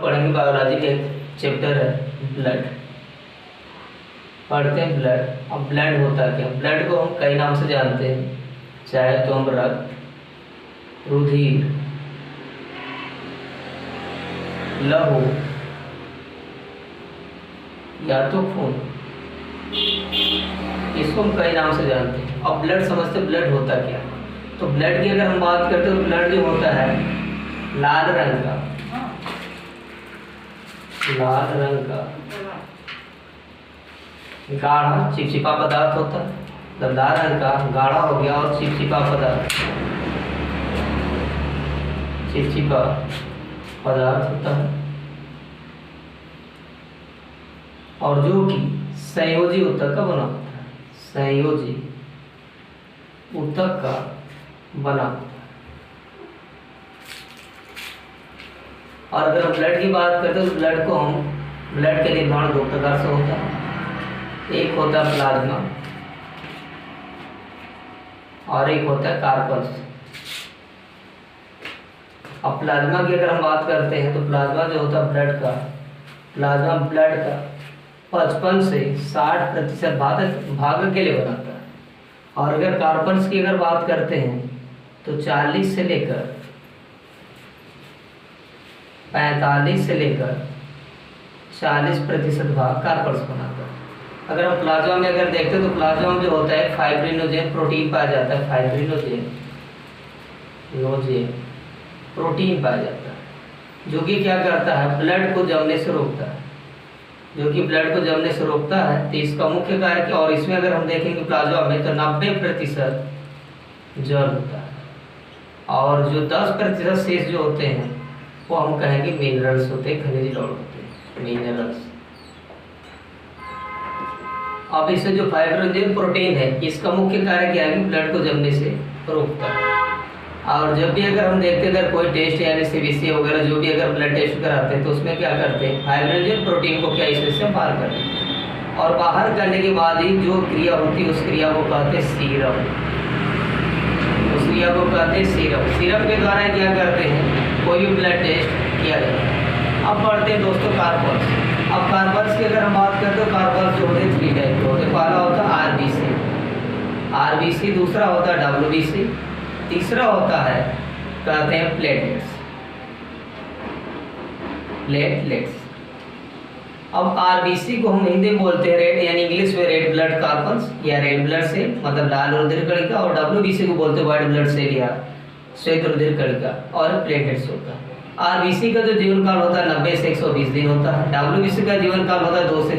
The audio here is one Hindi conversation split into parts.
पढ़ेंगे बायोलॉजी के चैप्टर है ब्लड। पढ़ते हैं ब्लड। अब ब्लड होता है क्या? ब्लड को हम कई नाम से जानते हैं, चाहे तो हम रक्त, रुधिर, लहू या तो खून, इसको हम कई नाम से जानते हैं। अब ब्लड समझते हैं ब्लड होता क्या। तो ब्लड की अगर हम बात करते हैं तो ब्लड जो होता है लाल रंग का, लाल रंग का गाढ़ा चिपचिपा पदार्थ होता है। लाल रंग का गाढ़ा हो गया और चिपचिपा पदार्थ, चिपचिपा पदार्थ होता है, और जो कि संयोजी ऊतक का बना होता है, संयोजी ऊतक का बना होता है। और अगर हम ब्लड की बात करते हैं तो ब्लड को हम, ब्लड का निर्माण दो प्रकार से होता है। एक होता है प्लाज्मा और एक होता है कार्पल्स। अब प्लाज्मा की अगर हम बात करते हैं तो प्लाज्मा जो होता है ब्लड का, प्लाज्मा ब्लड का 55 से 60% भाग के लिए बनाता है। और अगर कार्बन्स की अगर बात करते हैं तो 40 से लेकर 45 से लेकर 40% भाग कार्बन्स बनाता है। अगर हम प्लाज्मा में अगर देखते हैं तो प्लाज्मा में जो होता है फाइब्रिनोजेन प्रोटीन पाया जाता है, फाइब्रिनोजेन प्रोटीन पाया जाता है, जो कि क्या करता है ब्लड को जमने से रोकता है, जो कि ब्लड को जमने से रोकता है। तो इसका मुख्य कार्य क्या, और इसमें अगर हम देखेंगे प्लाज्मा में तो 90% जल होता है, और जो 10% शेष जो होते हैं वो हम कहेंगे मिनरल्स होते हैं, खनिज लवण होते हैं, मिनरल्स। अब इससे जो फाइब्रिनोजेन प्रोटीन है इसका मुख्य कार्य क्या है कि ब्लड को जमने से रोकता है। और जब भी अगर हम देखते हैं अगर कोई टेस्ट यानी सीबीसी वगैरह जो भी अगर ब्लड टेस्ट कराते हैं तो उसमें क्या करते हैं फाइब्रिनोजेन प्रोटीन को क्या इसमें से बाहर करते हैं, और बाहर करने के बाद ही जो क्रिया होती है उस क्रिया को कहते हैं सीरम, उस क्रिया को कहते हैं सीरम। सीरम के द्वारा क्या करते हैं कोई भी ब्लड टेस्ट किया जाता है। अब बढ़ते हैं दोस्तों कार्बन्स। अब कार्बन्स की अगर हम बात करते हैं तो कार्बन्स जो होते हैं 3 टाइप के होते हैं। पहला होता है आरबीसी, दूसरा होता है डब्ल्यूबीसी, तीसरा होता है कहते हैं प्लेटलेट्स। अब आरबीसी को हम हिंदी में बोलते हैं रेड, यानी इंग्लिश में रेड ब्लड कार्बन्स या रेड ब्लड सेल मतलब लाल रुधिर कणिका, और डब्ल्यूबीसी को बोलते हैं व्हाइट ब्लड सेल या श्वेत रुधिर कणिका, और प्लेटलेट्स होता है। आरबीसी का जो जीवन काल होता है 90 से 120 दिन होता है। डब्ल्यूबीसी का जीवन काल होता है 2 से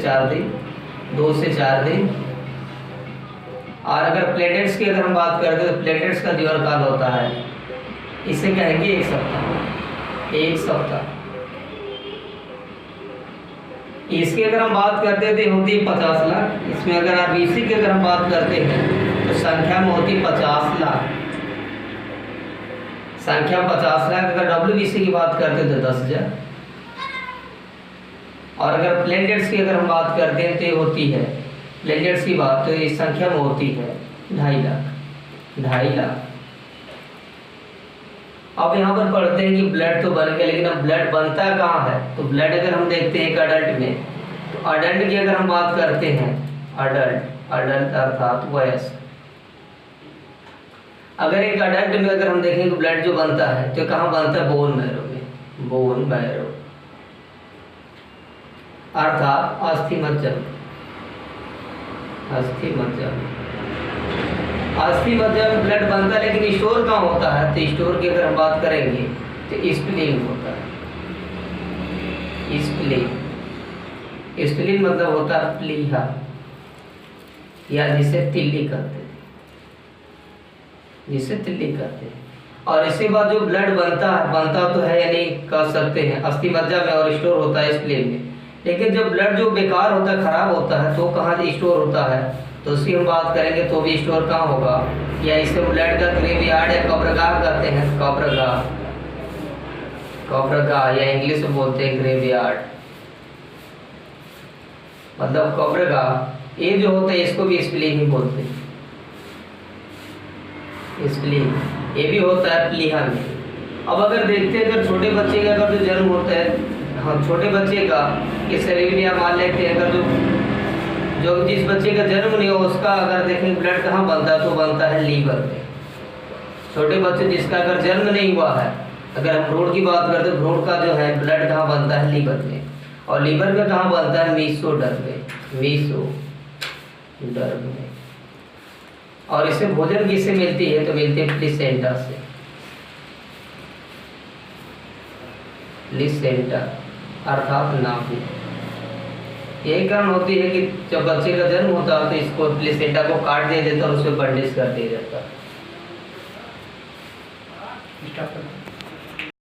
4 दिन। और अगर प्लेटलेट्स की अगर हम बात करते हैं तो प्लेटलेट्स का जीवन काल होता है, इसे कहेंगे 1 सप्ताह। इसकी अगर हम बात करते हैं तो होती है 50 लाख। इसमें अगर आरबीसी की अगर हम बात करते हैं तो संख्या में होती है 50 लाख, संख्या 50 लाख। अगर डब्ल्यूबीसी की बात करते हैं तो 10,000। और अगर प्लेटलेट्स की अगर हम बात करते हैं तो होती है प्लेटलेट्स की बात तो इस संख्या में होती है 2.5 लाख। अब यहाँ पर पढ़ते हैं कि ब्लड तो बन गया, लेकिन अब ब्लड बनता कहाँ है। तो ब्लड अगर हम देखते हैं एक अडल्ट में, तो अडल्ट की अगर हम बात करते हैं अडल्ट अर्थात वयस्क, अगर एक अडल्ट में अगर हम देखें तो ब्लड जो बनता है तो कहाँ बनता है बोन मैरो में, बोन मैरो अर्थात अस्थि मज्जा में ब्लड बनता है। लेकिन स्टोर कहाँ होता है, तो स्टोर की अगर हम बात करेंगे तो स्प्लीन होता है। स्प्लीन मतलब होता है प्लीहा, या जिसे तिल्ली कहते हैं। और इसके बाद जो ब्लड बनता तो है यानी कह सकते हैं अस्थि मज्जा में, और स्टोर होता है स्प्लीन में। लेकिन जब ब्लड जो बेकार होता है, खराब होता है, तो कहाँ स्टोर होता है, तो उसकी हम बात करेंगे तो भी स्टोर कहाँ होगा, या इसे ब्लड का ग्रेवयार्ड या कब्रगाह कहते हैं, कब्रगाह या इंग्लिश में बोलते हैं ग्रेवयार्ड मतलब कब्रगाह। ये जो होता है इसको भी स्प्लीन ही बोलते हैं, स्प्लीन ये भी होता है प्लीहा में। अब अगर देखते हैं अगर छोटे बच्चे का अगर जो जन्म होता है हाँ, छोटे बच्चे का ये सेरेब्रिया मान लेते हैं, अगर जो जिस बच्चे का जन्म नहीं हो उसका अगर देखें ब्लड कहाँ बनता है तो बनता है लीवर में। छोटे बच्चे जिसका अगर जन्म नहीं हुआ है, अगर हम भ्रूण की बात करते हैं, भ्रूण का जो है ब्लड कहाँ बनता है लीवर में, और लीवर में कहाँ बनता है मीसोडर्म में, मीसोडर्म में। और इसे भोजन किससे मिलती है तो मिलती है प्लेसेंटा से, प्लेसेंटा अर्थात नाभि। यही कारण होती है कि जब बच्चे का जन्म होता है तो इसको प्लेसेंटा को काट दिया जाता है और उसमें बंडिश कर दिया जाता है।